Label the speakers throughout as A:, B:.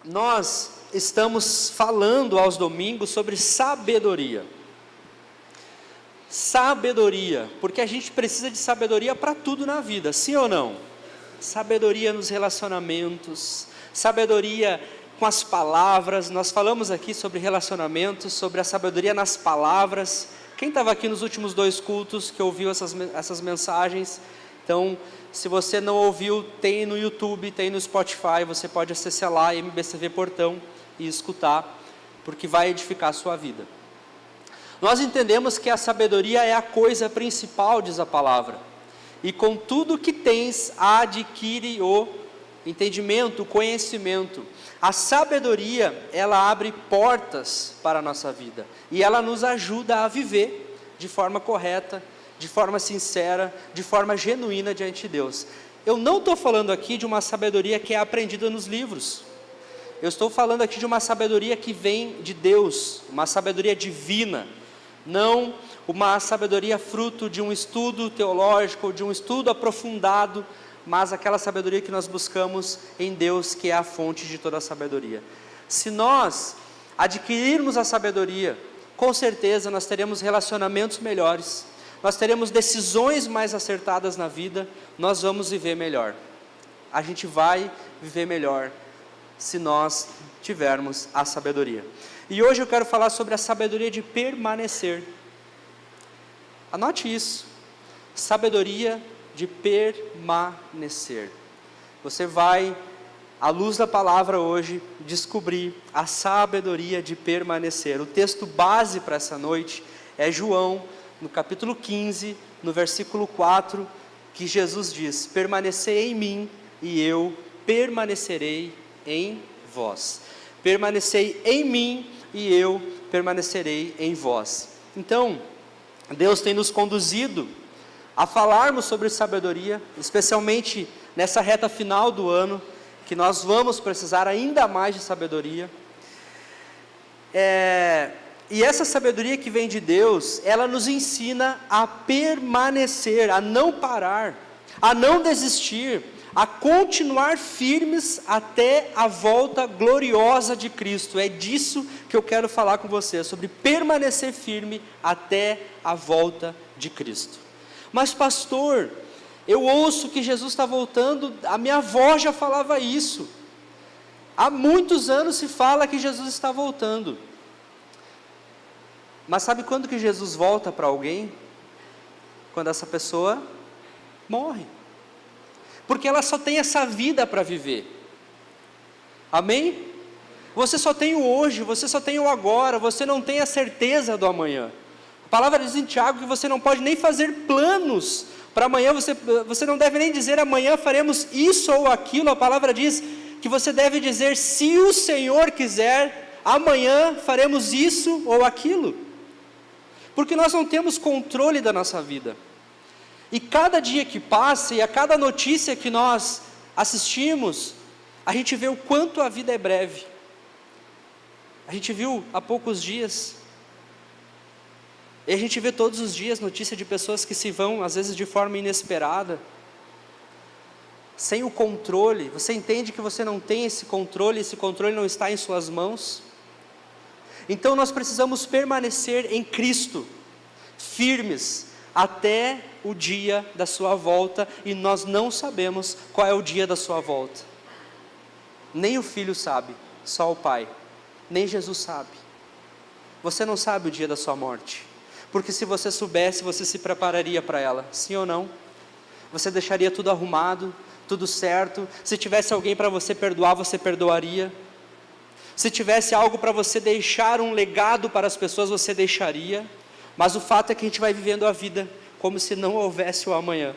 A: nós estamos falando aos domingos sobre sabedoria. Sabedoria, porque a gente precisa de sabedoria para tudo na vida, sim ou não? Sabedoria nos relacionamentos, sabedoria com as palavras. Nós falamos aqui sobre relacionamentos, sobre a sabedoria nas palavras. Quem estava aqui nos últimos 2 cultos que ouviu essas mensagens? Então, se você não ouviu, tem no YouTube, tem no Spotify, você pode acessar lá, MBCV Portão, e escutar, porque vai edificar a sua vida. Nós entendemos que a sabedoria é a coisa principal, diz a palavra, e com tudo que tens, adquire o entendimento, o conhecimento. A sabedoria, ela abre portas para a nossa vida, e ela nos ajuda a viver de forma correta, de forma sincera, de forma genuína diante de Deus. Eu não estou falando aqui de uma sabedoria que é aprendida nos livros, eu estou falando aqui de uma sabedoria que vem de Deus, uma sabedoria divina, não uma sabedoria fruto de um estudo teológico, de um estudo aprofundado, mas aquela sabedoria que nós buscamos em Deus, que é a fonte de toda a sabedoria. Se nós adquirirmos a sabedoria, com certeza nós teremos relacionamentos melhores, nós teremos decisões mais acertadas na vida, nós vamos viver melhor. A gente vai viver melhor se nós tivermos a sabedoria. E hoje eu quero falar sobre a sabedoria de permanecer. Anote isso, sabedoria de permanecer. Você vai, à luz da palavra hoje, descobrir a sabedoria de permanecer. O texto base para essa noite é João, no capítulo 15, no versículo 4, que Jesus diz: permanecei em mim e eu permanecerei em vós. Permanecei em mim e eu permanecerei em vós. Então, Deus tem nos conduzido a falarmos sobre sabedoria, especialmente nessa reta final do ano, que nós vamos precisar ainda mais de sabedoria. E essa sabedoria que vem de Deus, ela nos ensina a permanecer, a não parar, a não desistir, a continuar firmes até a volta gloriosa de Cristo. É disso que eu quero falar com você, sobre permanecer firme até a volta de Cristo. Mas pastor, eu ouço que Jesus está voltando, a minha avó já falava isso. Há muitos anos se fala que Jesus está voltando. Mas sabe quando que Jesus volta para alguém? Quando essa pessoa morre. Porque ela só tem essa vida para viver. Amém? Você só tem o hoje, você só tem o agora, você não tem a certeza do amanhã. A palavra diz em Tiago que você não pode nem fazer planos para amanhã, você não deve nem dizer amanhã faremos isso ou aquilo. A palavra diz que você deve dizer: se o Senhor quiser, amanhã faremos isso ou aquilo. Porque nós não temos controle da nossa vida. E cada dia que passa e a cada notícia que nós assistimos, a gente vê o quanto a vida é breve. A gente viu há poucos dias, e a gente vê todos os dias notícia de pessoas que se vão, às vezes de forma inesperada, sem o controle. Você entende que você não tem esse controle não está em suas mãos? Então nós precisamos permanecer em Cristo, firmes, até o dia da sua volta, e nós não sabemos qual é o dia da sua volta. Nem o Filho sabe, só o Pai. Nem Jesus sabe. Você não sabe o dia da sua morte, porque se você soubesse, você se prepararia para ela, sim ou não? Você deixaria tudo arrumado, tudo certo. Se tivesse alguém para você perdoar, você perdoaria. Se tivesse algo para você deixar, um legado para as pessoas, você deixaria. Mas o fato é que a gente vai vivendo a vida como se não houvesse o amanhã,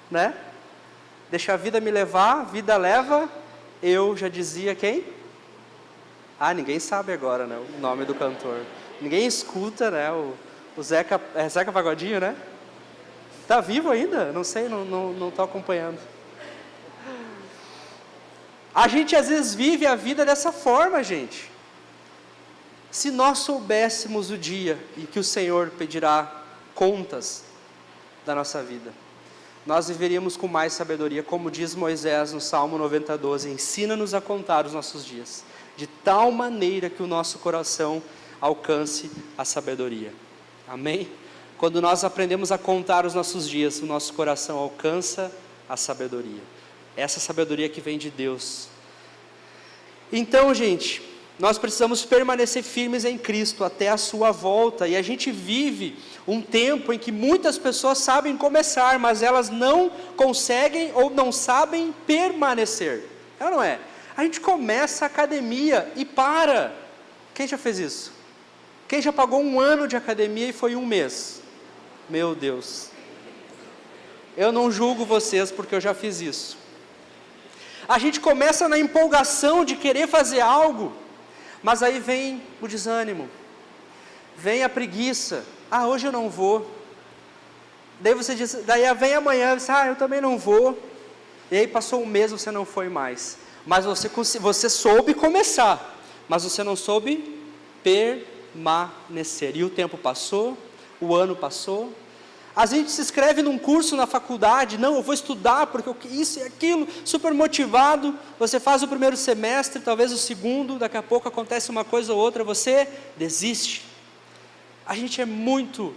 A: né? Deixa a vida me levar, a vida leva, eu já dizia quem? Ninguém sabe agora, né, o nome do cantor. Ninguém escuta, né, o Zeca, Zeca Pagodinho, né? Está vivo ainda? Não sei, não estou acompanhando. A gente às vezes vive a vida dessa forma, gente. Se nós soubéssemos o dia em que o Senhor pedirá contas da nossa vida, nós viveríamos com mais sabedoria, como diz Moisés no Salmo 90:12, ensina-nos a contar os nossos dias, de tal maneira que o nosso coração alcance a sabedoria. Amém? Quando nós aprendemos a contar os nossos dias, o nosso coração alcança a sabedoria. Essa sabedoria que vem de Deus. Então, gente, nós precisamos permanecer firmes em Cristo até a sua volta. E a gente vive um tempo em que muitas pessoas sabem começar, mas elas não conseguem ou não sabem permanecer. É ou não é? A gente começa a academia e para. Quem já fez isso? Quem já pagou 1 ano de academia e foi 1 mês? Meu Deus. Eu não julgo vocês porque eu já fiz isso. A gente começa na empolgação de querer fazer algo, mas aí vem o desânimo, vem a preguiça. Hoje eu não vou. Daí você diz, daí vem amanhã, você, eu também não vou. E aí passou 1 mês, você não foi mais. Mas você soube começar, mas você não soube permanecer. E o tempo passou, o ano passou. A gente se inscreve num curso na faculdade, não, eu vou estudar porque isso e aquilo, super motivado. Você faz o 1º semestre, talvez o 2º, daqui a pouco acontece uma coisa ou outra, você desiste. A gente é muito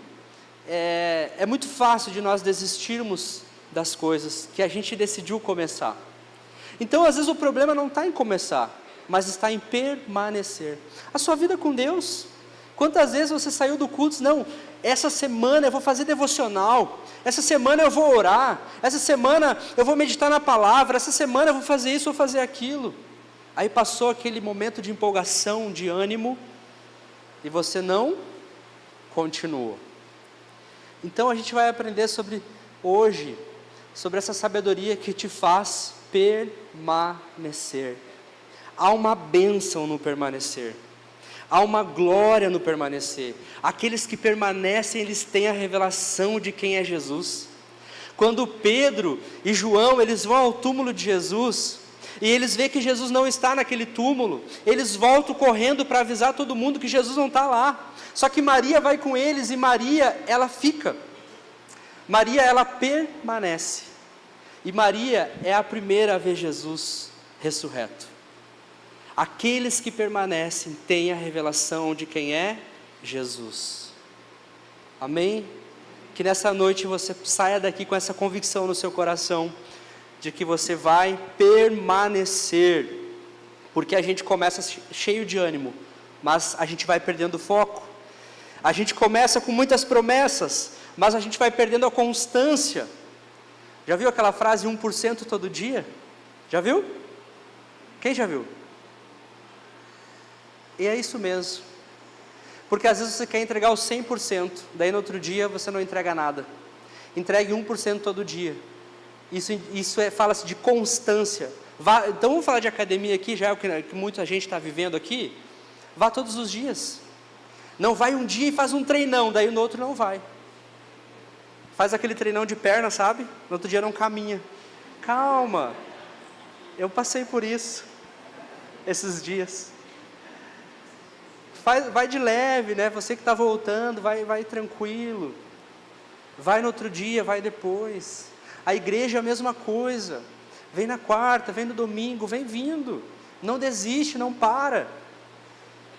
A: fácil de nós desistirmos das coisas que a gente decidiu começar. Então, às vezes o problema não está em começar, mas está em permanecer. A sua vida com Deus, quantas vezes você saiu do culto e disse, não, essa semana eu vou fazer devocional, essa semana eu vou orar, essa semana eu vou meditar na palavra, essa semana eu vou fazer isso, vou fazer aquilo. Aí passou aquele momento de empolgação, de ânimo, e você não continuou. Então a gente vai aprender hoje, sobre essa sabedoria que te faz permanecer. Há uma bênção no permanecer. Há uma glória no permanecer. Aqueles que permanecem, eles têm a revelação de quem é Jesus. Quando Pedro e João, eles vão ao túmulo de Jesus, e eles veem que Jesus não está naquele túmulo, eles voltam correndo para avisar todo mundo que Jesus não está lá. Só que Maria vai com eles, e Maria, ela fica. Maria, ela permanece. E Maria é a primeira a ver Jesus ressurreto. Aqueles que permanecem têm a revelação de quem é Jesus. Amém? Que nessa noite você saia daqui com essa convicção no seu coração, de que você vai permanecer, porque a gente começa cheio de ânimo, mas a gente vai perdendo foco. A gente começa com muitas promessas, mas a gente vai perdendo a constância. Já viu aquela frase 1% todo dia? Já viu? Quem já viu? E é isso mesmo, porque às vezes você quer entregar o 100%, daí no outro dia você não entrega nada. Entregue 1% todo dia. Fala-se de constância. Então vamos falar de academia aqui, já é o que muita gente está vivendo aqui. Vá todos os dias. Não vai um dia e faz um treinão, daí no outro não vai. Faz aquele treinão de perna, sabe? No outro dia não caminha. Calma, eu passei por isso esses dias. Vai de leve, né? Você que está voltando, vai tranquilo. Vai no outro dia, vai depois. A igreja é a mesma coisa. Vem na quarta, vem no domingo, vem vindo. Não desiste, não para.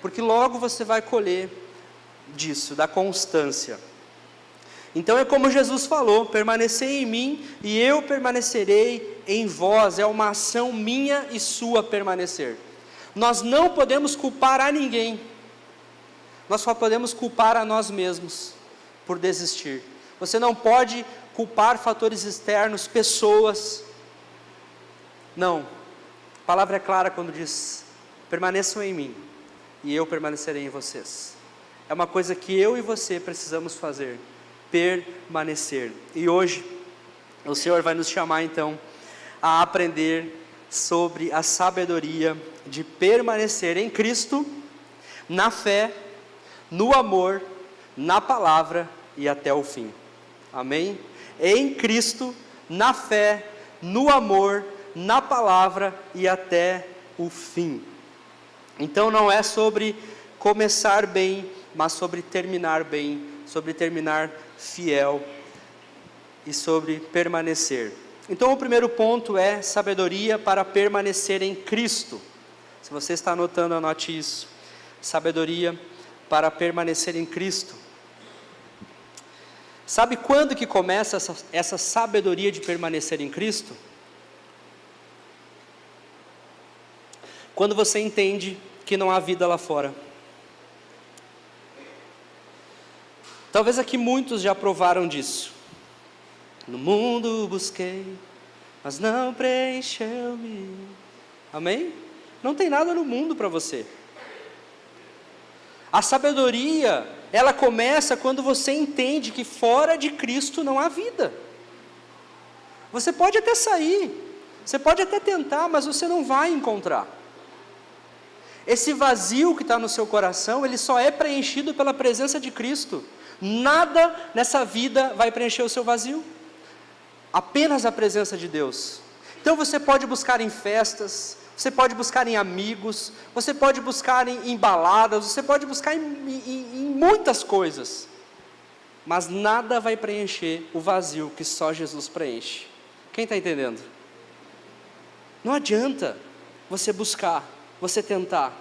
A: Porque logo você vai colher disso, da constância. Então é como Jesus falou, permanecei em mim e eu permanecerei em vós. É uma ação minha e sua permanecer. Nós não podemos culpar a ninguém. Nós só podemos culpar a nós mesmos por desistir. Você não pode culpar fatores externos, pessoas. Não. A palavra é clara quando diz, permaneçam em mim e eu permanecerei em vocês. É uma coisa que eu e você precisamos fazer, permanecer. E hoje, o Senhor vai nos chamar então a aprender sobre a sabedoria de permanecer em Cristo, na fé, no amor, na palavra e até o fim. Amém? Em Cristo, na fé, no amor, na palavra e até o fim. Então não é sobre começar bem, mas sobre terminar bem, sobre terminar fiel. e sobre permanecer. Então o primeiro ponto é sabedoria para permanecer em Cristo. Se você está anotando, anote isso. Sabedoria para permanecer em Cristo. Sabe quando que começa essa sabedoria de permanecer em Cristo? Quando você entende que não há vida lá fora. Talvez aqui muitos já provaram disso. No mundo busquei, mas não preencheu-me. Amém? Não tem nada no mundo para você. A sabedoria, ela começa quando você entende que fora de Cristo não há vida. Você pode até sair, você pode até tentar, mas você não vai encontrar. Esse vazio que está no seu coração, ele só é preenchido pela presença de Cristo. Nada nessa vida vai preencher o seu vazio. Apenas a presença de Deus. Então você pode buscar em festas, você pode buscar em amigos, você pode buscar em baladas, você pode buscar em muitas coisas, mas nada vai preencher o vazio que só Jesus preenche. Quem está entendendo? Não adianta você buscar, você tentar,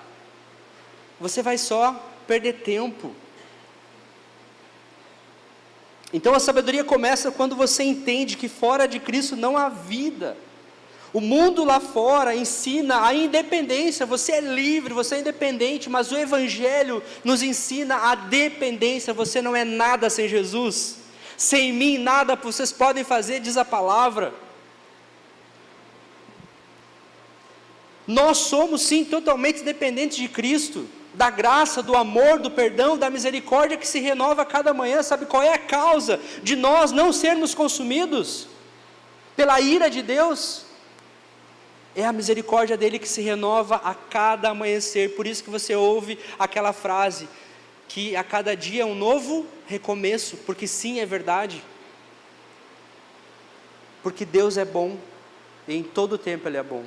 A: você vai só perder tempo. Então a sabedoria começa quando você entende que fora de Cristo não há vida. O mundo lá fora ensina a independência, você é livre, você é independente, mas o Evangelho nos ensina a dependência, você não é nada sem Jesus. Sem mim nada vocês podem fazer, diz a palavra. Nós somos sim totalmente dependentes de Cristo, da graça, do amor, do perdão, da misericórdia que se renova a cada manhã. Sabe qual é a causa de nós não sermos consumidos pela ira de Deus? É a misericórdia dele que se renova a cada amanhecer. Por isso que você ouve aquela frase, que a cada dia é um novo recomeço, porque sim, é verdade. Porque Deus é bom, e em todo tempo Ele é bom,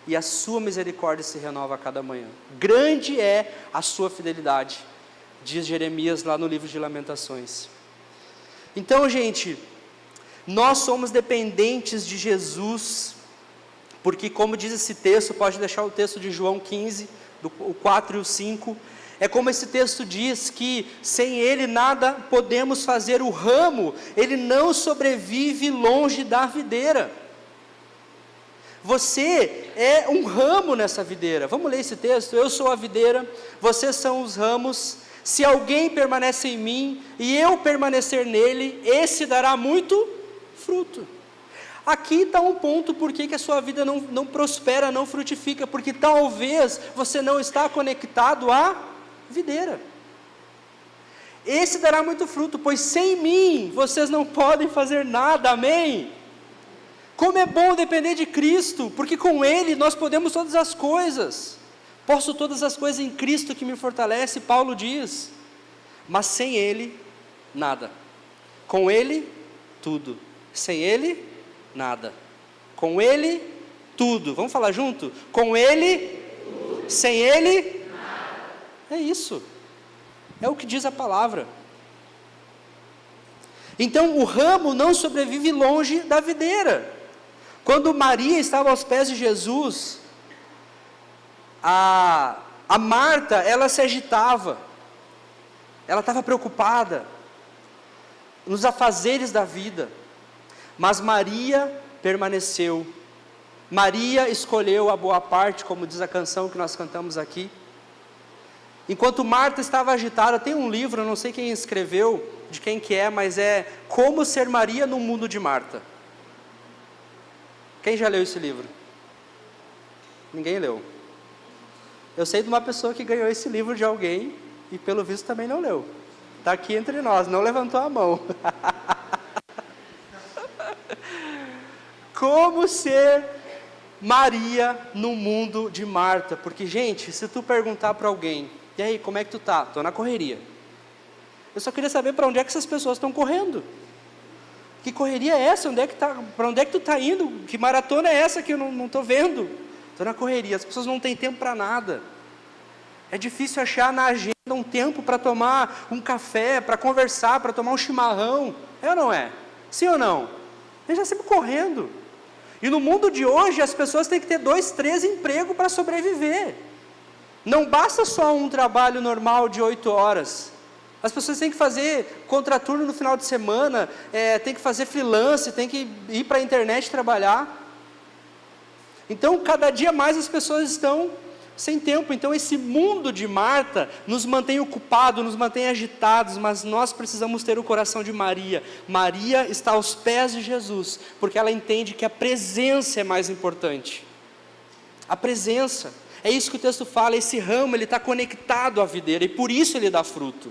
A: e a sua misericórdia se renova a cada manhã. Grande é a sua fidelidade, diz Jeremias lá no livro de Lamentações. Então, gente, nós somos dependentes de Jesus, porque como diz esse texto, pode deixar o texto de João 15, o 4 e o 5, é como esse texto diz, que sem Ele nada podemos fazer. O ramo, ele não sobrevive longe da videira. Você é um ramo nessa videira. Vamos ler esse texto? Eu sou a videira, vocês são os ramos. Se alguém permanece em mim e eu permanecer nele, esse dará muito fruto. Aqui está um ponto por que a sua vida não prospera, não frutifica, porque talvez você não está conectado à videira. Esse dará muito fruto, pois sem mim vocês não podem fazer nada, amém? Como é bom depender de Cristo, porque com Ele nós podemos todas as coisas. Posso todas as coisas em Cristo que me fortalece, Paulo diz. Mas sem Ele, nada. Com Ele, tudo. Sem Ele, nada. Com Ele, tudo. Vamos falar junto? Com Ele, tudo. Sem Ele, nada. É isso. É o que diz a palavra. Então o ramo não sobrevive longe da videira. Quando Maria estava aos pés de Jesus, a Marta, ela se agitava, ela estava preocupada nos afazeres da vida, mas Maria permaneceu. Maria escolheu a boa parte, como diz a canção que nós cantamos aqui. Enquanto Marta estava agitada, tem um livro, eu não sei quem escreveu, de quem que é, mas é Como Ser Maria no Mundo de Marta. Quem já leu esse livro? Ninguém leu. Eu sei de uma pessoa que ganhou esse livro de alguém e pelo visto também não leu. Está aqui entre nós, não levantou a mão. Como ser Maria no mundo de Marta? Porque, gente, se tu perguntar para alguém, e aí, como é que tu tá? Estou na correria. Eu só queria saber para onde é que essas pessoas estão correndo. Que correria é essa? Para onde é que tu está indo? Que maratona é essa que eu não estou vendo? Estou na correria, as pessoas não têm tempo para nada. É difícil achar na agenda um tempo para tomar um café, para conversar, para tomar um chimarrão. É ou não é? Sim ou não? A gente está sempre correndo. E no mundo de hoje, as pessoas têm que ter 2, 3 empregos para sobreviver. Não basta só um trabalho normal de 8 horas. As pessoas têm que fazer contraturno no final de semana, tem que fazer freelance, tem que ir para a internet trabalhar. Então, cada dia mais as pessoas estão sem tempo. Então, esse mundo de Marta nos mantém ocupados, nos mantém agitados, mas nós precisamos ter o coração de Maria. Maria está aos pés de Jesus, porque ela entende que a presença é mais importante. A presença, é isso que o texto fala, esse ramo ele está conectado à videira, e por isso ele dá fruto.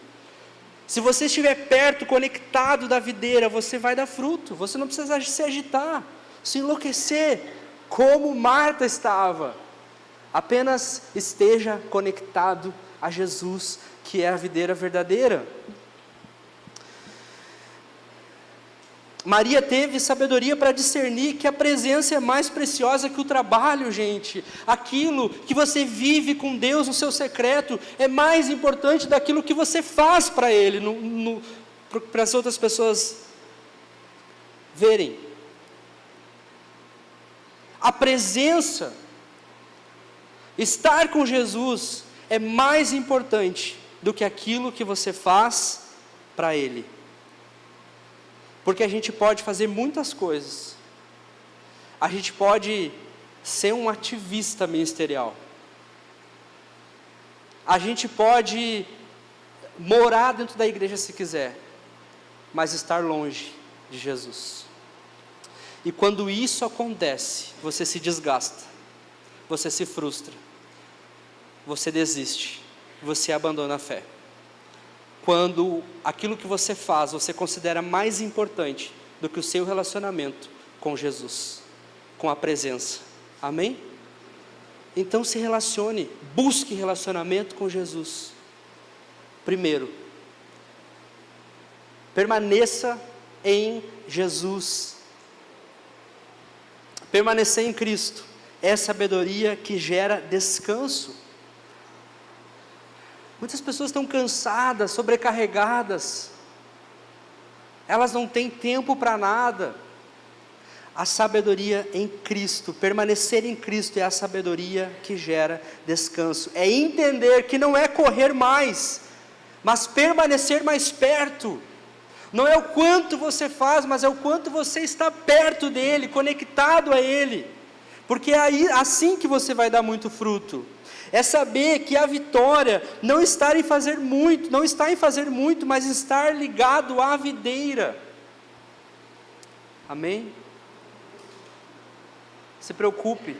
A: Se você estiver perto, conectado da videira, você vai dar fruto, você não precisa se agitar, se enlouquecer, como Marta estava. Apenas esteja conectado a Jesus, que é a videira verdadeira. Maria teve sabedoria para discernir que a presença é mais preciosa que o trabalho, gente. Aquilo que você vive com Deus no seu secreto é mais importante daquilo que você faz para Ele, para as outras pessoas verem. A presença, estar com Jesus, é mais importante do que aquilo que você faz para Ele. Porque a gente pode fazer muitas coisas. A gente pode ser um ativista ministerial. A gente pode morar dentro da igreja se quiser, mas estar longe de Jesus. E quando isso acontece, você se desgasta, você se frustra, você desiste, você abandona a fé. Quando aquilo que você faz, você considera mais importante do que o seu relacionamento com Jesus, com a presença. Amém? Então se relacione, busque relacionamento com Jesus. Primeiro, permaneça em Jesus. Permanecer em Cristo é sabedoria que gera descanso. Muitas pessoas estão cansadas, sobrecarregadas, elas não têm tempo para nada. A sabedoria em Cristo, permanecer em Cristo é a sabedoria que gera descanso. É entender que não é correr mais, mas permanecer mais perto. Não é o quanto você faz, mas é o quanto você está perto dEle, conectado a Ele. Porque é assim que você vai dar muito fruto. É saber que a vitória não está em fazer muito, mas estar ligado à videira. Amém? Se preocupe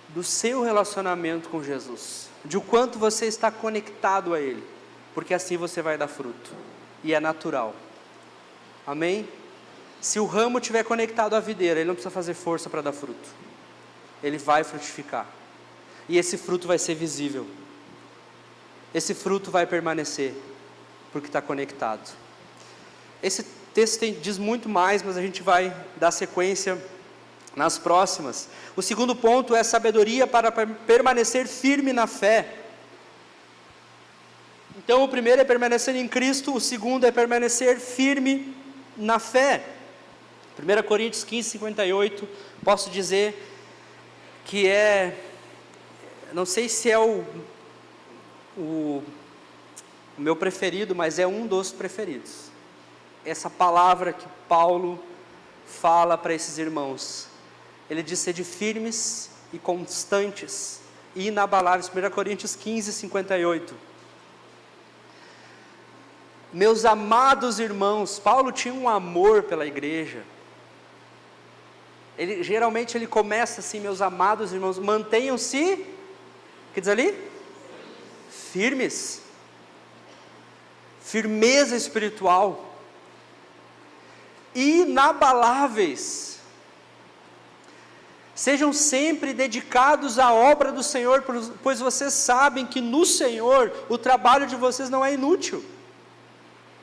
A: do seu relacionamento com Jesus, de o quanto você está conectado a Ele, porque assim você vai dar fruto, e é natural. Amém? Se o ramo estiver conectado à videira, ele não precisa fazer força para dar fruto, ele vai frutificar. E esse fruto vai ser visível. Esse fruto vai permanecer, porque está conectado. Esse texto diz muito mais, mas a gente vai dar sequência nas próximas. O segundo ponto é sabedoria para permanecer firme na fé. Então o primeiro é permanecer em Cristo, o segundo é permanecer firme na fé. 1 Coríntios 15, 58, posso dizer que não sei se é o meu preferido, mas é um dos preferidos. Essa palavra que Paulo fala para esses irmãos, ele diz: sede firmes e constantes e inabaláveis. 1 Coríntios 15, 58. Meus amados irmãos, Paulo tinha um amor pela igreja. Geralmente ele começa assim: meus amados irmãos, mantenham-se, o que diz ali? Firmes. Firmeza espiritual. Inabaláveis. Sejam sempre dedicados à obra do Senhor, pois vocês sabem que no Senhor o trabalho de vocês não é inútil,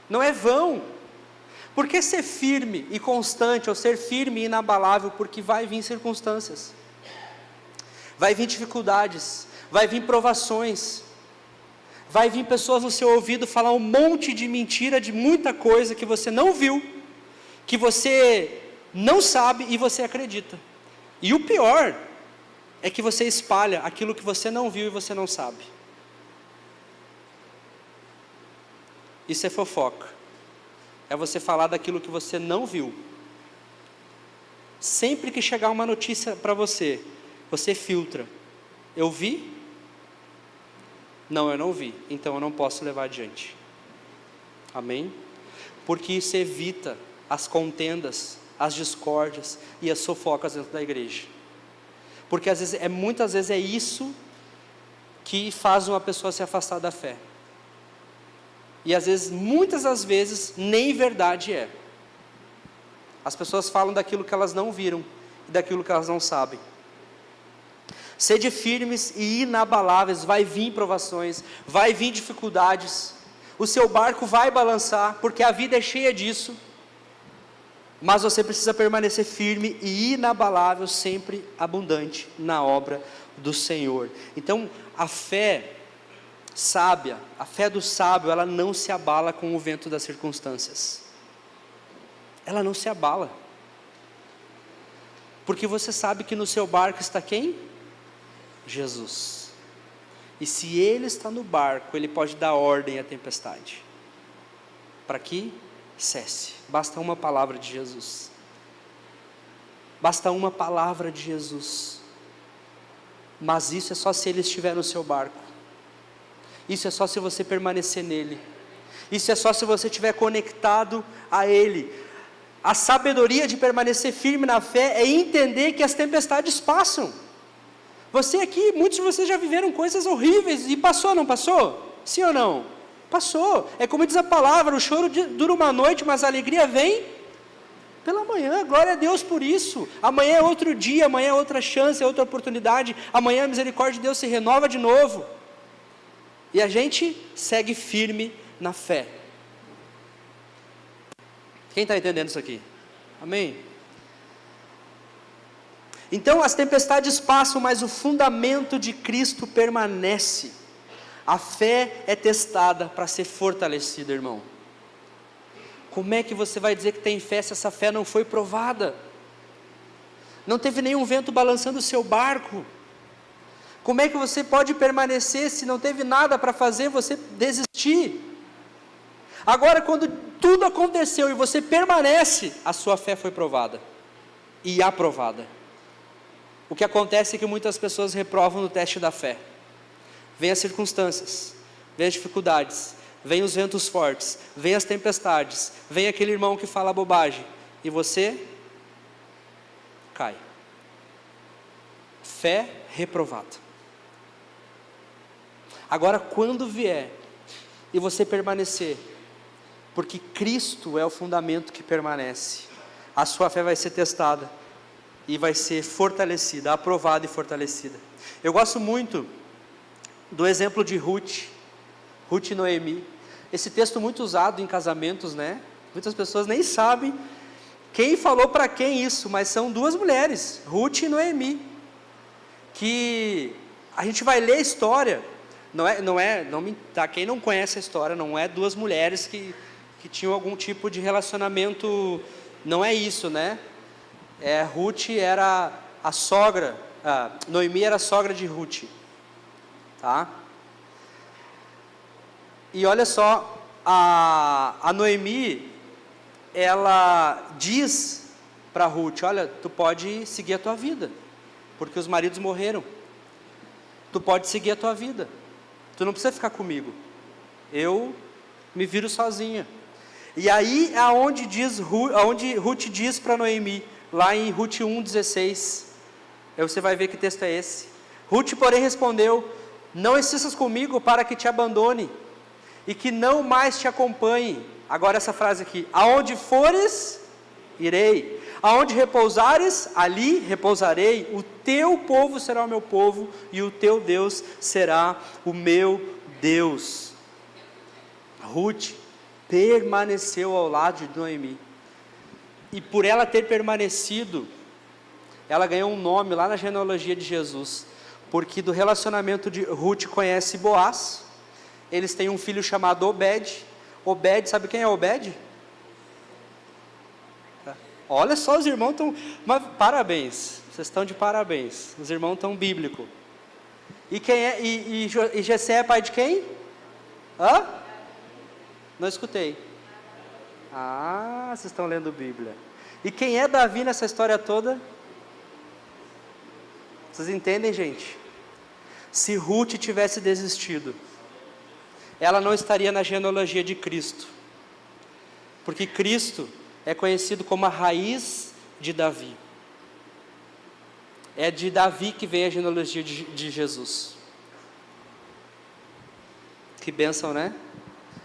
A: não é vão. Por que ser firme e constante, ou ser firme e inabalável? Porque vai vir circunstâncias, vai vir dificuldades, vai vir provações, vai vir pessoas no seu ouvido falar um monte de mentira, de muita coisa que você não viu, que você não sabe e você acredita. E o pior é que você espalha aquilo que você não viu e você não sabe. Isso é fofoca. É você falar daquilo que você não viu. Sempre que chegar uma notícia para você, você filtra. Eu vi? Não, eu não vi. Então eu não posso levar adiante. Amém? Porque isso evita as contendas, as discórdias e as fofocas dentro da igreja. Porque muitas vezes é isso que faz uma pessoa se afastar da fé. E às vezes, muitas das vezes, nem verdade é. As pessoas falam daquilo que elas não viram e daquilo que elas não sabem. Sede firmes e inabaláveis, vai vir provações, vai vir dificuldades, o seu barco vai balançar, porque a vida é cheia disso, mas você precisa permanecer firme e inabalável, sempre abundante na obra do Senhor. Então, a fé sábia, a fé do sábio, ela não se abala com o vento das circunstâncias. Ela não se abala. Porque você sabe que no seu barco está quem? Jesus. E se Ele está no barco, Ele pode dar ordem à tempestade, para que cesse. Basta uma palavra de Jesus. Basta uma palavra de Jesus. Mas isso é só se Ele estiver no seu barco. Isso é só se você permanecer nele. Isso é só se você estiver conectado a Ele. A sabedoria de permanecer firme na fé é entender que as tempestades passam. Você aqui, muitos de vocês já viveram coisas horríveis e passou, não passou? Sim ou não? Passou. É como diz a palavra, o choro dura uma noite, mas a alegria vem pela manhã. Glória a Deus por isso. Amanhã é outro dia, amanhã é outra chance, é outra oportunidade. Amanhã a misericórdia de Deus se renova de novo. E a gente segue firme na fé. Quem está entendendo isso aqui? Amém? Então as tempestades passam, mas o fundamento de Cristo permanece. A fé é testada para ser fortalecida, irmão. Como é que você vai dizer que tem fé se essa fé não foi provada? Não teve nenhum vento balançando o seu barco. Como é que você pode permanecer se não teve nada para fazer você desistir? Agora, quando tudo aconteceu e você permanece, a sua fé foi provada e aprovada. O que acontece é que muitas pessoas reprovam no teste da fé. Vêm as circunstâncias, vêm as dificuldades, vêm os ventos fortes, vêm as tempestades, vem aquele irmão que fala bobagem, e você cai. Fé reprovada. Agora, quando vier e você permanecer, porque Cristo é o fundamento que permanece, a sua fé vai ser testada e vai ser fortalecida, aprovada e fortalecida. Eu gosto muito do exemplo de Ruth e Noemi. Esse texto muito usado em casamentos, né? Muitas pessoas nem sabem quem falou para quem isso, mas são duas mulheres, Ruth e Noemi, que a gente vai ler a história. Quem não conhece a história, não é duas mulheres que tinham algum tipo de relacionamento, não é isso, né? Ruth era a sogra, Noemi era a sogra de Ruth, tá? E olha só, a Noemi, ela diz para Ruth, olha, tu pode seguir a tua vida, porque os maridos morreram, tu pode seguir a tua vida, tu não precisa ficar comigo, eu me viro sozinha. E aí é onde Ruth diz para Noemi, lá em Ruth 1,16, aí você vai ver que texto é esse. Ruth, porém, respondeu, não insistas comigo para que te abandone, e que não mais te acompanhe. Agora essa frase aqui, aonde fores, irei, aonde repousares, ali repousarei, o teu povo será o meu povo, e o teu Deus será o meu Deus. Ruth permaneceu ao lado de Noemi, e por ela ter permanecido, ela ganhou um nome lá na genealogia de Jesus, porque do relacionamento de Ruth conhece Boaz, eles têm um filho chamado Obed. Obed, sabe quem é Obed? Olha só, os irmãos estão... Parabéns, vocês estão de parabéns. Os irmãos estão bíblicos. E quem é? E Jessé é pai de quem? Hã? Não escutei. Ah, vocês estão lendo Bíblia. E quem é Davi nessa história toda? Vocês entendem, gente? Se Ruth tivesse desistido, ela não estaria na genealogia de Cristo. Porque Cristo é conhecido como a raiz de Davi. É de Davi que vem a genealogia de Jesus. Que bênção, né?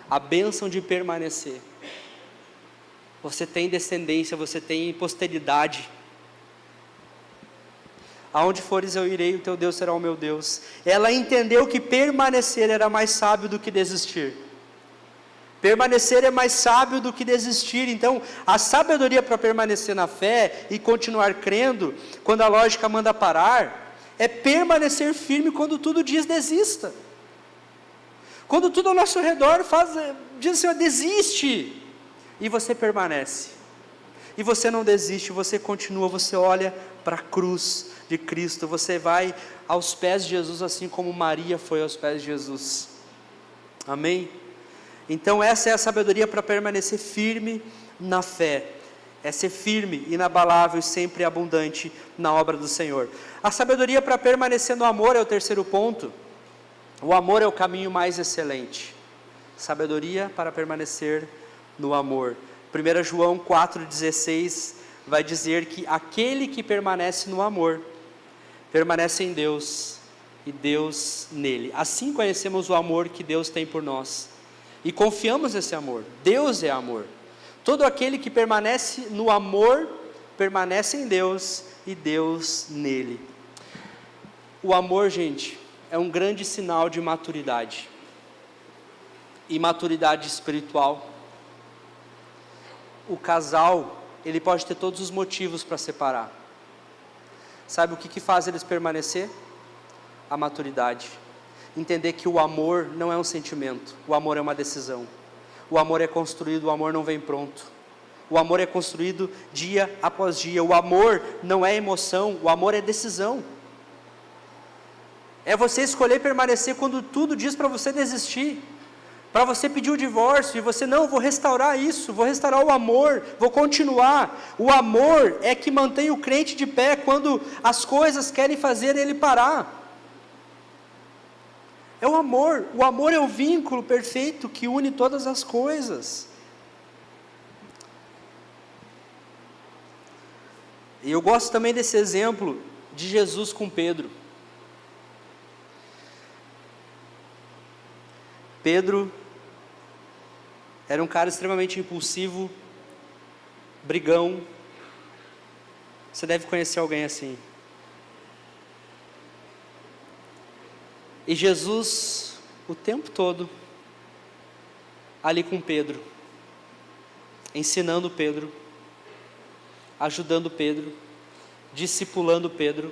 A: A bênção de permanecer. Você tem descendência, você tem posteridade. Aonde fores eu irei, o teu Deus será o meu Deus. Ela entendeu que permanecer era mais sábio do que desistir. Permanecer é mais sábio do que desistir. Então, a sabedoria para permanecer na fé e continuar crendo, quando a lógica manda parar, é permanecer firme quando tudo diz desista. Quando tudo ao nosso redor diz assim, desiste, e você permanece, e você não desiste, você continua, você olha para a cruz de Cristo, você vai aos pés de Jesus, assim como Maria foi aos pés de Jesus, amém? Então essa é a sabedoria para permanecer firme na fé, é ser firme, inabalável e sempre abundante na obra do Senhor. A sabedoria para permanecer no amor é o terceiro ponto. O amor é o caminho mais excelente. Sabedoria para permanecer no amor. 1 João 4,16 vai dizer que aquele que permanece no amor, permanece em Deus e Deus nele. Assim conhecemos o amor que Deus tem por nós e confiamos nesse amor. Deus é amor. Todo aquele que permanece no amor, permanece em Deus e Deus nele. O amor, gente, é um grande sinal de maturidade, e maturidade espiritual. O casal, ele pode ter todos os motivos para separar. Sabe o que faz eles permanecer? A maturidade. Entender que o amor não é um sentimento, o amor é uma decisão. O amor é construído, o amor não vem pronto. O amor é construído dia após dia. O amor não é emoção, o amor é decisão. É você escolher permanecer quando tudo diz para você desistir, para você pedir o divórcio, e você, não, vou restaurar isso, vou restaurar o amor, vou continuar. O amor é que mantém o crente de pé quando as coisas querem fazer ele parar. É o amor é o vínculo perfeito que une todas as coisas. E eu gosto também desse exemplo de Jesus com Pedro. Pedro era um cara extremamente impulsivo, brigão. Você deve conhecer alguém assim. E Jesus, o tempo todo, ali com Pedro, ensinando Pedro, ajudando Pedro, discipulando Pedro.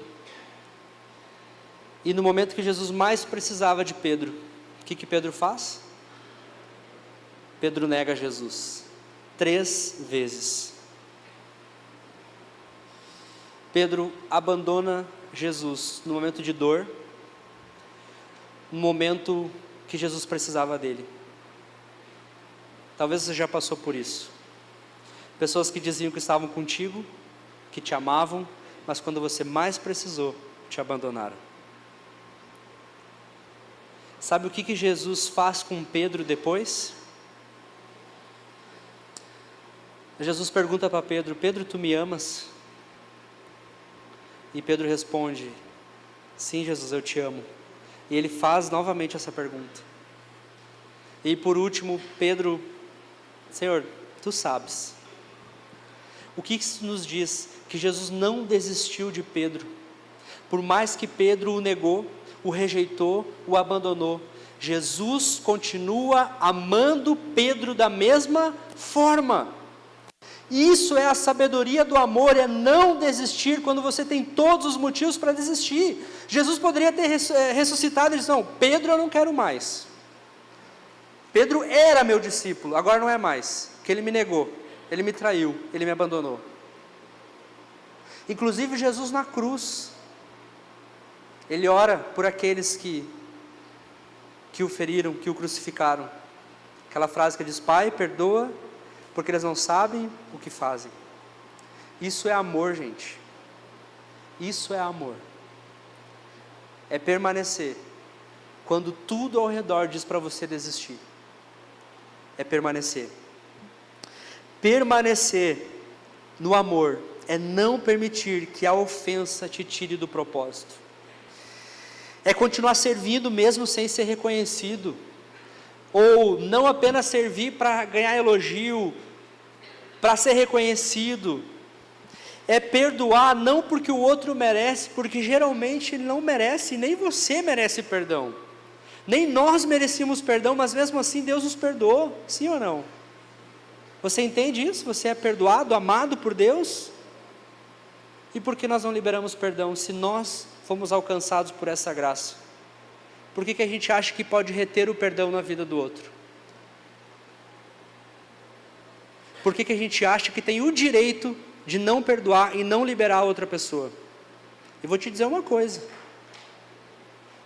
A: E no momento que Jesus mais precisava de Pedro, o que Pedro faz? Pedro nega Jesus 3 vezes. Pedro abandona Jesus no momento de dor, no momento que Jesus precisava dele. Talvez você já passou por isso. Pessoas que diziam que estavam contigo, que te amavam, mas quando você mais precisou, te abandonaram. Sabe o que Jesus faz com Pedro depois? Jesus pergunta para Pedro: Pedro, tu me amas? E Pedro responde: sim, Jesus, eu te amo. E ele faz novamente essa pergunta. E por último, Pedro: Senhor, tu sabes. O que isso nos diz? Que Jesus não desistiu de Pedro. Por mais que Pedro o negou, o rejeitou, o abandonou, Jesus continua amando Pedro da mesma forma. Isso é a sabedoria do amor, é não desistir quando você tem todos os motivos para desistir. Jesus poderia ter ressuscitado e disse: não, Pedro eu não quero mais. Pedro era meu discípulo, agora não é mais, porque ele me negou, ele me traiu, ele me abandonou. Inclusive Jesus na cruz, Ele ora por aqueles que o feriram, que o crucificaram. Aquela frase que diz: Pai, perdoa, porque eles não sabem o que fazem. Isso é amor, gente. Isso é amor. É permanecer quando tudo ao redor diz para você desistir. É permanecer. Permanecer no amor é não permitir que a ofensa te tire do propósito. É continuar servindo mesmo sem ser reconhecido. Ou não apenas servir para ganhar elogio, para ser reconhecido. É perdoar não porque o outro merece, porque geralmente ele não merece, nem você merece perdão. Nem nós merecíamos perdão, mas mesmo assim Deus nos perdoou, sim ou não? Você entende isso? Você é perdoado, amado por Deus? E por que nós não liberamos perdão se nós fomos alcançados por essa graça? Por que a gente acha que pode reter o perdão na vida do outro? Por que a gente acha que tem o direito de não perdoar e não liberar a outra pessoa? Eu vou te dizer uma coisa: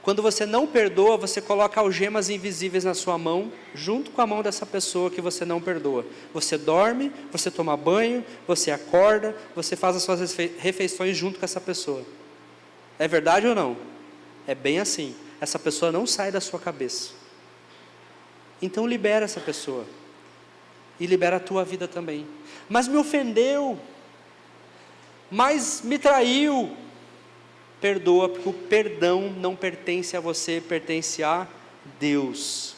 A: quando você não perdoa, você coloca algemas invisíveis na sua mão, junto com a mão dessa pessoa que você não perdoa. Você dorme, você toma banho, você acorda, você faz as suas refeições junto com essa pessoa. É verdade ou não? É bem assim. Essa pessoa não sai da sua cabeça. Então libera essa pessoa. E libera a tua vida também. Mas me ofendeu. Mas me traiu. Perdoa, porque o perdão não pertence a você, pertence a Deus.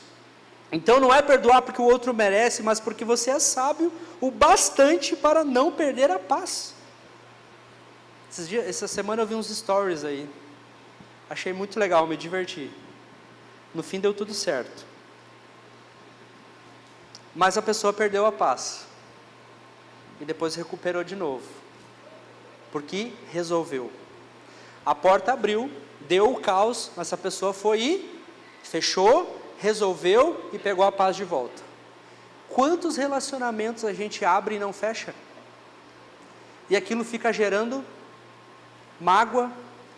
A: Então não é perdoar porque o outro merece, mas porque você é sábio o bastante para não perder a paz. Essa semana eu vi uns stories aí. Achei muito legal, me diverti. No fim deu tudo certo. Mas a pessoa perdeu a paz. E depois recuperou de novo. Porque resolveu. A porta abriu, deu o caos, mas essa pessoa foi e fechou, resolveu e pegou a paz de volta. Quantos relacionamentos a gente abre e não fecha? E aquilo fica gerando mágoa,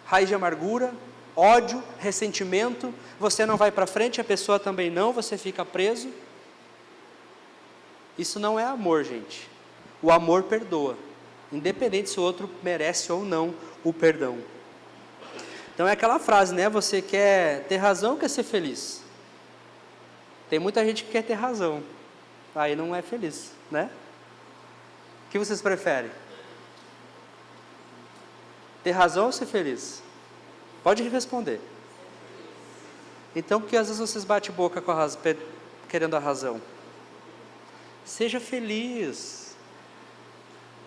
A: raiz de amargura, ódio, ressentimento. Você não vai para frente, a pessoa também não, você fica preso. Isso não é amor, gente. O amor perdoa, independente se o outro merece ou não o perdão. Então é aquela frase, né? Você quer ter razão ou quer ser feliz? Tem muita gente que quer ter razão, aí não é feliz, né? O que vocês preferem? Ter razão ou ser feliz? Pode responder. Então, porque às vezes vocês batem boca com querendo a razão? Seja feliz.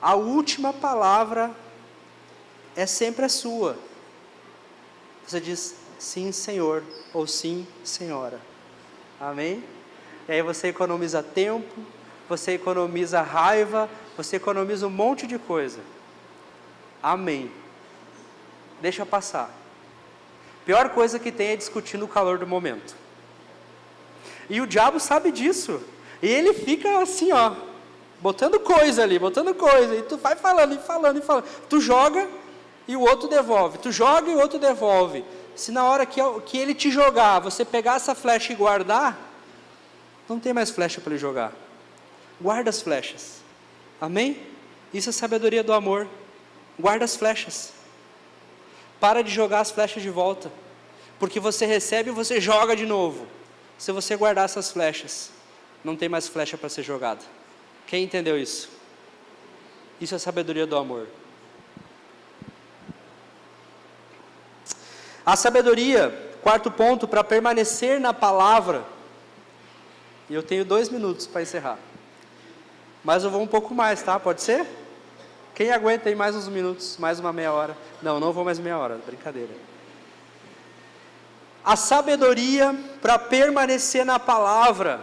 A: A última palavra é sempre a sua. Você diz sim, Senhor, ou sim, Senhora. Amém? E aí você economiza tempo, você economiza raiva, você economiza um monte de coisa. Amém. Deixa passar. Pior coisa que tem é discutir no calor do momento. E o diabo sabe disso. E ele fica assim, ó, botando coisa ali, botando coisa. E tu vai falando e falando e falando. Tu joga e o outro devolve. Tu joga e o outro devolve. Se na hora que ele te jogar, você pegar essa flecha e guardar, não tem mais flecha para ele jogar. Guarda as flechas. Amém? Isso é sabedoria do amor. Guarda as flechas. Para de jogar as flechas de volta. Porque você recebe e você joga de novo. Se você guardar essas flechas, não tem mais flecha para ser jogada. Quem entendeu isso? Isso é sabedoria do amor. A sabedoria, quarto ponto, para permanecer na palavra. E eu tenho 2 minutos para encerrar. Mas eu vou um pouco mais, tá? Pode ser? Quem aguenta aí mais uns minutos, mais uma meia hora? Não vou mais meia hora, brincadeira. A sabedoria para permanecer na palavra.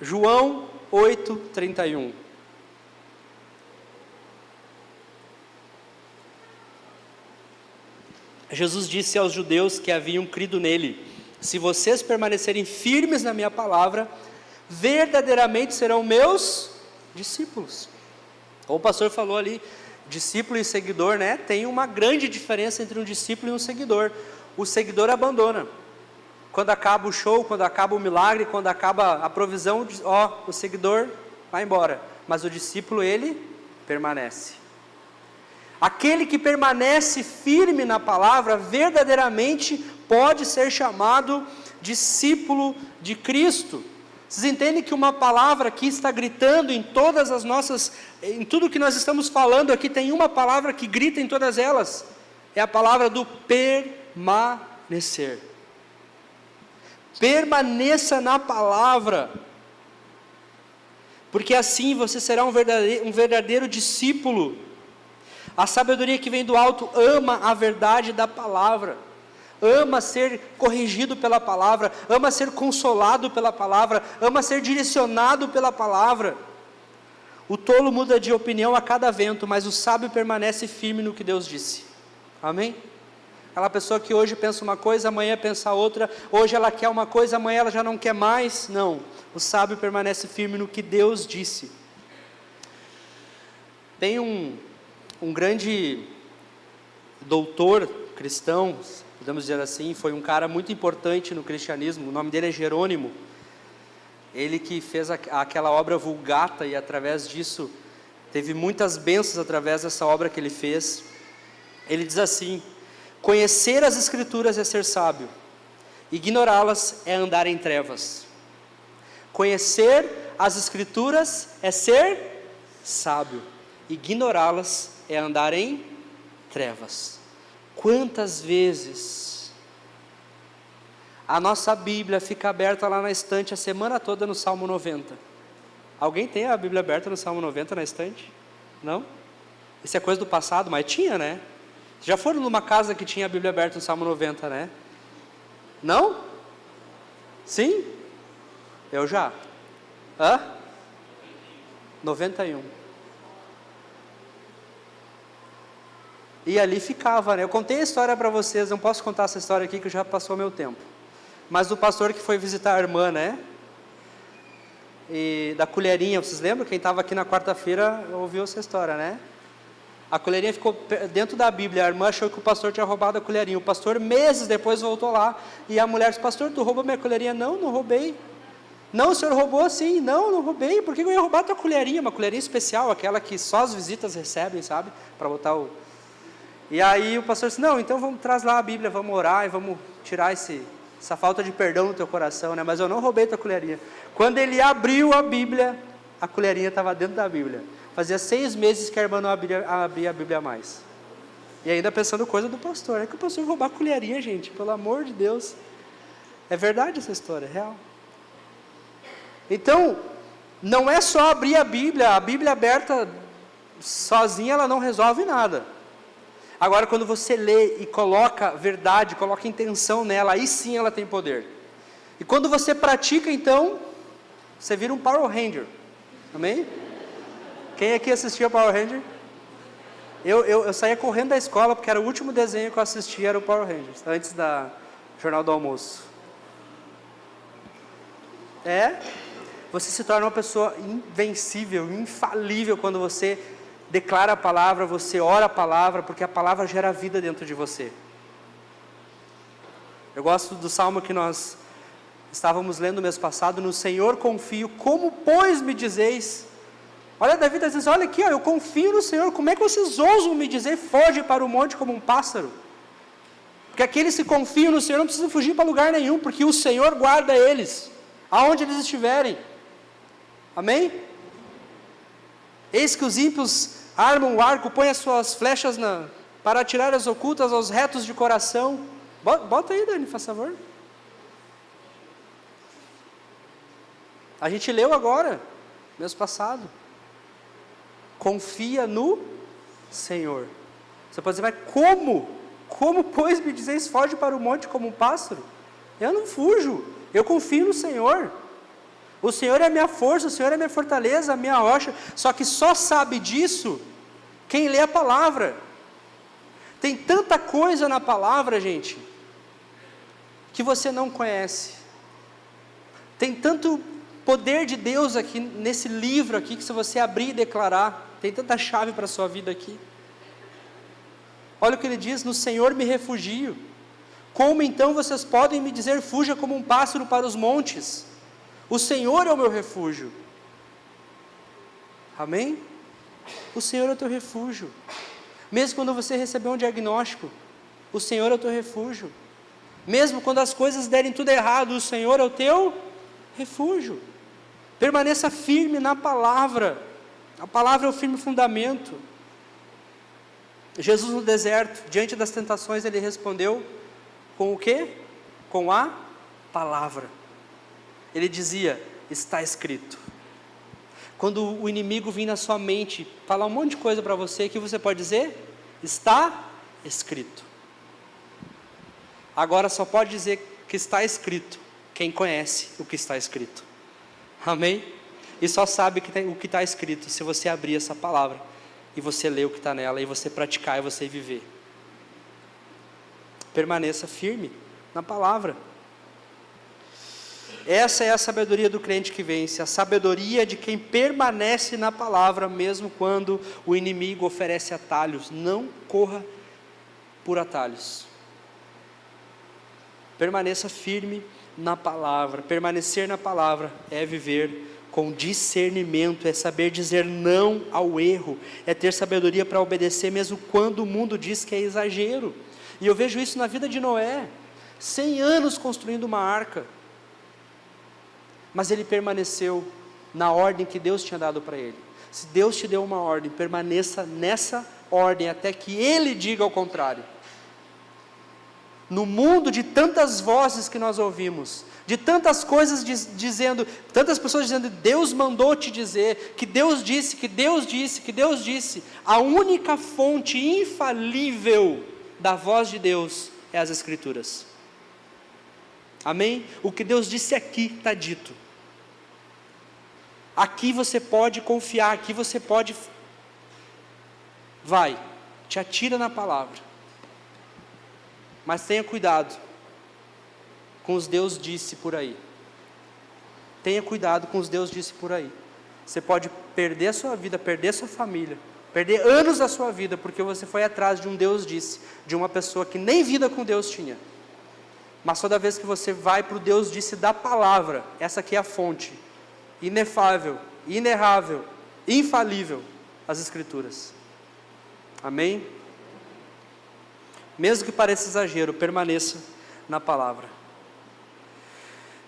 A: João 8:31. Jesus disse aos judeus que haviam crido nele: se vocês permanecerem firmes na minha palavra, verdadeiramente serão meus discípulos. O pastor falou ali discípulo e seguidor, né? Tem uma grande diferença entre um discípulo e um seguidor. O seguidor abandona. Quando acaba o show, quando acaba o milagre, quando acaba a provisão, o seguidor vai embora. Mas o discípulo, ele permanece. Aquele que permanece firme na palavra, verdadeiramente pode ser chamado discípulo de Cristo. Vocês entendem que uma palavra aqui está gritando em todas as nossas, em tudo que nós estamos falando aqui, tem uma palavra que grita em todas elas, é a palavra do permanecer. Permaneça na palavra, porque assim você será um verdadeiro discípulo. A sabedoria que vem do alto ama a verdade da palavra, ama ser corrigido pela palavra, ama ser consolado pela palavra, ama ser direcionado pela palavra. O tolo muda de opinião a cada vento, mas o sábio permanece firme no que Deus disse. Amém? Aquela pessoa que hoje pensa uma coisa, amanhã pensa outra, hoje ela quer uma coisa, amanhã ela já não quer mais. Não, o sábio permanece firme no que Deus disse. Tem um grande doutor cristão, podemos dizer assim, foi um cara muito importante no cristianismo, o nome dele é Jerônimo. Ele que fez aquela obra Vulgata, e através disso teve muitas bênçãos através dessa obra que ele fez. Ele diz assim: conhecer as Escrituras é ser sábio, ignorá-las é andar em trevas. Conhecer as Escrituras é ser sábio, ignorá-las é andar em trevas. Quantas vezes a nossa Bíblia fica aberta lá na estante a semana toda no Salmo 90? Alguém tem a Bíblia aberta no Salmo 90 na estante? Não? Isso é coisa do passado, mas tinha, né? Já foram numa casa que tinha a Bíblia aberta no Salmo 90, né? Não? Sim? Eu já. 91. E ali ficava, né? Eu contei a história para vocês, não posso contar essa história aqui que já passou meu tempo. Mas do pastor que foi visitar a irmã, né? E da colherinha, vocês lembram? Quem estava aqui na quarta-feira ouviu essa história, né? A colherinha ficou dentro da Bíblia, a irmã achou que o pastor tinha roubado a colherinha. O pastor, meses depois, voltou lá, e a mulher disse: pastor, tu roubou minha colherinha? Não, não roubei. Não, o senhor roubou sim. Não, não roubei. Por que eu ia roubar a tua colherinha? Uma colherinha especial, aquela que só as visitas recebem, sabe? Para botar o... E aí o pastor disse: não, então vamos trazer lá a Bíblia, vamos orar e vamos tirar essa falta de perdão no teu coração, né? Mas eu não roubei tua colherinha. Quando ele abriu a Bíblia, a colherinha estava dentro da Bíblia. Fazia 6 meses que a irmã não abria a Bíblia mais. E ainda pensando coisa do pastor. É que o pastor roubar a colherinha, gente, pelo amor de Deus. É verdade essa história, é real. Então, não é só abrir a Bíblia aberta sozinha, ela não resolve nada. Agora, quando você lê e coloca verdade, coloca intenção nela, aí sim ela tem poder. E quando você pratica, então, você vira um Power Ranger. Amém? Quem aqui assistia Power Ranger? Eu saía correndo da escola, porque era o último desenho que eu assistia, era o Power Rangers, antes da Jornal do Almoço. Você se torna uma pessoa invencível, infalível, quando você declara a palavra, você ora a palavra, porque a palavra gera vida dentro de você. Eu gosto do salmo que nós estávamos lendo mês passado: no Senhor confio, como pois me dizeis? Olha, Davi está dizendo: olha aqui, eu confio no Senhor, como é que vocês ousam me dizer, foge para o monte como um pássaro? Porque aqueles que confiam no Senhor não precisam fugir para lugar nenhum, porque o Senhor guarda eles, aonde eles estiverem. Amém? Eis que os ímpios armam o arco, põem as suas flechas para atirar as ocultas aos retos de coração. Bota aí, Dani, faz favor. A gente leu agora, mês passado. Confia no Senhor. Você pode dizer: mas como? Como, pois, me dizeis, foge para o monte como um pássaro? Eu não fujo, eu confio no Senhor. O Senhor é a minha força, o Senhor é a minha fortaleza, a minha rocha. Só que só sabe disso quem lê a palavra. Tem tanta coisa na palavra, gente, que você não conhece. Tem tanto poder de Deus aqui, nesse livro aqui, que se você abrir e declarar, tem tanta chave para a sua vida aqui. Olha o que ele diz: no Senhor me refugio. Como então vocês podem me dizer, fuja como um pássaro para os montes? O Senhor é o meu refúgio. Amém? O Senhor é o teu refúgio. Mesmo quando você recebeu um diagnóstico, o Senhor é o teu refúgio. Mesmo quando as coisas derem tudo errado, o Senhor é o teu refúgio. Permaneça firme na palavra. A palavra é o firme fundamento. Jesus no deserto, diante das tentações, ele respondeu com o quê? Com a palavra. Ele dizia: está escrito. Quando o inimigo vir na sua mente falar um monte de coisa para você, o que você pode dizer? Está escrito. Agora só pode dizer que está escrito quem conhece o que está escrito. Amém? E só sabe o que está escrito se você abrir essa palavra e você ler o que está nela, e você praticar, e você viver. Permaneça firme na palavra. Essa é a sabedoria do crente que vence, a sabedoria de quem permanece na palavra, mesmo quando o inimigo oferece atalhos. Não corra por atalhos. Permaneça firme na palavra. Permanecer na palavra é viver com discernimento, é saber dizer não ao erro, é ter sabedoria para obedecer mesmo quando o mundo diz que é exagero. E eu vejo isso na vida de Noé, 100 anos construindo uma arca, mas ele permaneceu na ordem que Deus tinha dado para ele. Se Deus te deu uma ordem, permaneça nessa ordem até que Ele diga ao contrário. No mundo de tantas vozes que nós ouvimos, de tantas coisas dizendo, tantas pessoas dizendo, Deus mandou te dizer, que Deus disse, que Deus disse, que Deus disse, a única fonte infalível da voz de Deus é as Escrituras. Amém? O que Deus disse aqui está dito. Aqui você pode confiar, aqui você pode, vai, te atira na palavra. Mas tenha cuidado com os Deus disse por aí. Tenha cuidado com os Deus disse por aí. Você pode perder a sua vida, perder a sua família, perder anos da sua vida, porque você foi atrás de um Deus disse, de uma pessoa que nem vida com Deus tinha. Mas toda vez que você vai para o Deus disse da palavra, essa aqui é a fonte, inefável, inerrável, infalível, as Escrituras. Amém? Mesmo que pareça exagero, permaneça na palavra.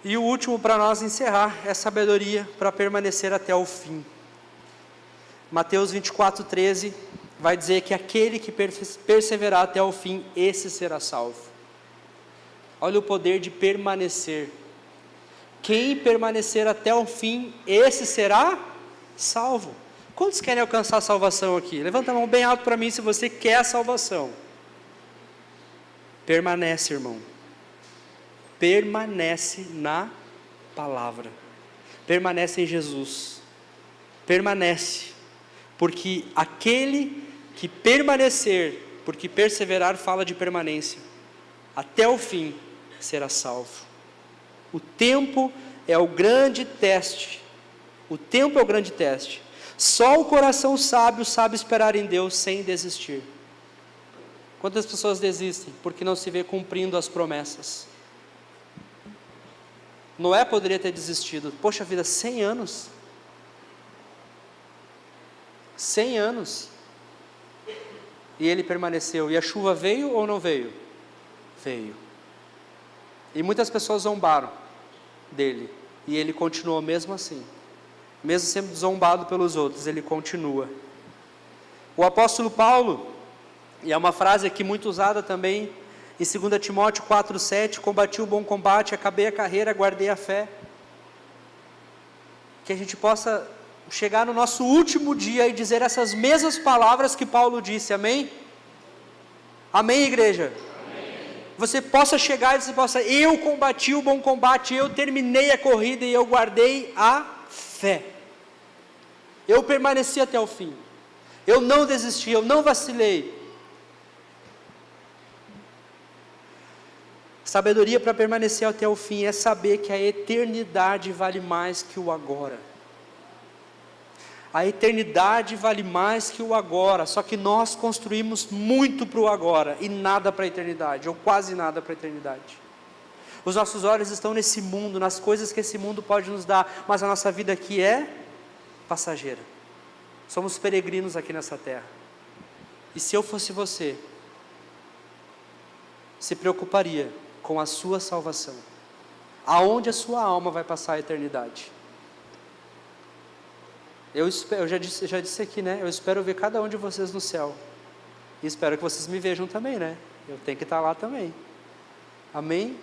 A: E o último para nós encerrar é sabedoria para permanecer até o fim. Mateus 24:13 vai dizer que aquele que perseverar até o fim, esse será salvo. Olha o poder de permanecer. Quem permanecer até o fim, esse será salvo. Quantos querem alcançar a salvação aqui? Levanta a mão bem alto para mim se você quer a salvação. Permanece, irmão. Permanece na palavra. Permanece em Jesus. Permanece. Porque aquele que permanecer, porque perseverar fala de permanência, até o fim será salvo. O tempo é o grande teste. O tempo é o grande teste. Só o coração sábio sabe esperar em Deus sem desistir. Quantas pessoas desistem porque não se vê cumprindo as promessas? Noé poderia ter desistido. Poxa vida, 100 anos. 100 anos. E ele permaneceu. E a chuva veio ou não veio? Veio. E muitas pessoas zombaram dele. E ele continuou mesmo assim. Mesmo sendo zombado pelos outros, ele continua. O apóstolo Paulo, e é uma frase aqui muito usada também, em 2 Timóteo 4,7, combati o bom combate, acabei a carreira, guardei a fé. Que a gente possa chegar no nosso último dia e dizer essas mesmas palavras que Paulo disse, amém? Amém, igreja? Amém. Você possa chegar e você possa, eu combati o bom combate, eu terminei a corrida e eu guardei a fé. Eu permaneci até o fim. Eu não desisti, eu não vacilei. Sabedoria para permanecer até o fim é saber que a eternidade vale mais que o agora. A eternidade vale mais que o agora, só que nós construímos muito para o agora e nada para a eternidade, ou quase nada para a eternidade. Os nossos olhos estão nesse mundo, nas coisas que esse mundo pode nos dar, mas a nossa vida aqui é passageira. Somos peregrinos aqui nessa terra. E se eu fosse você, se preocuparia com a sua salvação, aonde a sua alma vai passar a eternidade. Eu já disse aqui, né? Eu espero ver cada um de vocês no céu. E espero que vocês me vejam também, né? Eu tenho que estar lá também. Amém?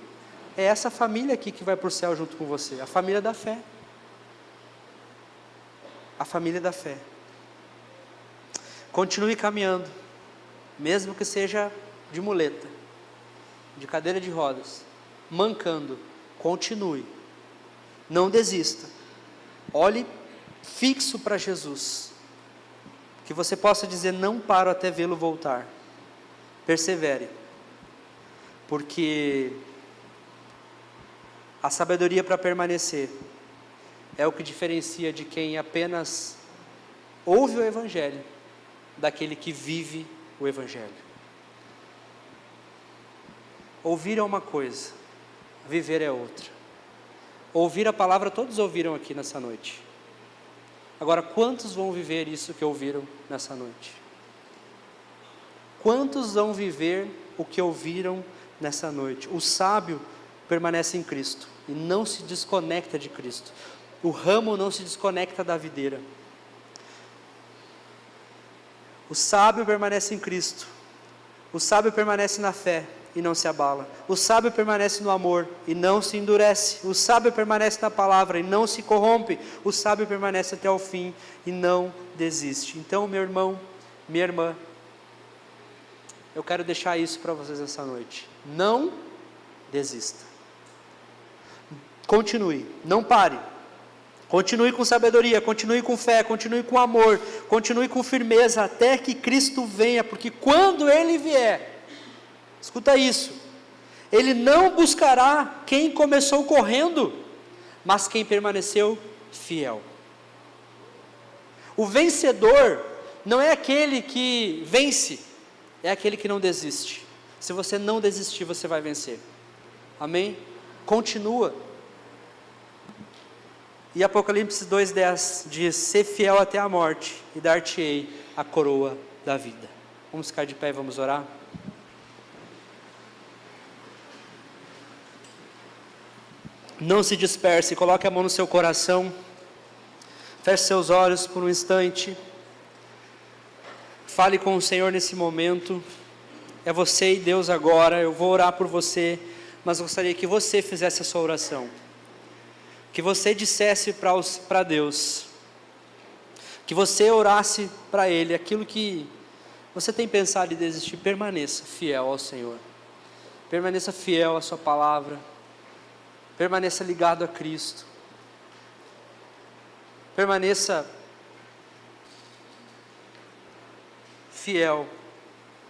A: É essa família aqui que vai para o céu junto com você. A família da fé. A família da fé. Continue caminhando. Mesmo que seja de muleta, de cadeira de rodas, mancando. Continue. Não desista. Olhe fixo para Jesus, que você possa dizer: não paro até vê-lo voltar. Persevere, porque a sabedoria para permanecer é o que diferencia de quem apenas ouve o Evangelho daquele que vive o Evangelho. Ouvir é uma coisa, viver é outra. Ouvir a palavra todos ouviram aqui nessa noite. Agora, quantos vão viver isso que ouviram nessa noite? Quantos vão viver o que ouviram nessa noite? O sábio permanece em Cristo e não se desconecta de Cristo. O ramo não se desconecta da videira. O sábio permanece em Cristo. O sábio permanece na fé e não se abala. O sábio permanece no amor e não se endurece. O sábio permanece na palavra e não se corrompe. O sábio permanece até o fim e não desiste. Então, meu irmão, minha irmã, eu quero deixar isso para vocês essa noite. Não desista. Continue, não pare. Continue com sabedoria, continue com fé, continue com amor, continue com firmeza até que Cristo venha, porque quando Ele vier, escuta isso, Ele não buscará quem começou correndo, mas quem permaneceu fiel. O vencedor não é aquele que vence, é aquele que não desiste. Se você não desistir, você vai vencer. Amém? Continua. E Apocalipse 2:10 diz: ser fiel até a morte, e dar-te-ei a coroa da vida. Vamos ficar de pé e vamos orar? Não se disperse, coloque a mão no seu coração, feche seus olhos por um instante, fale com o Senhor nesse momento. É você e Deus agora. Eu vou orar por você, mas gostaria que você fizesse a sua oração, que você dissesse para Deus, que você orasse para Ele aquilo que você tem pensado em desistir. Permaneça fiel ao Senhor, permaneça fiel à sua palavra, permaneça ligado a Cristo, permaneça fiel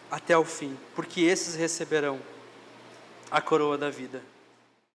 A: até o fim, porque esses receberão a coroa da vida.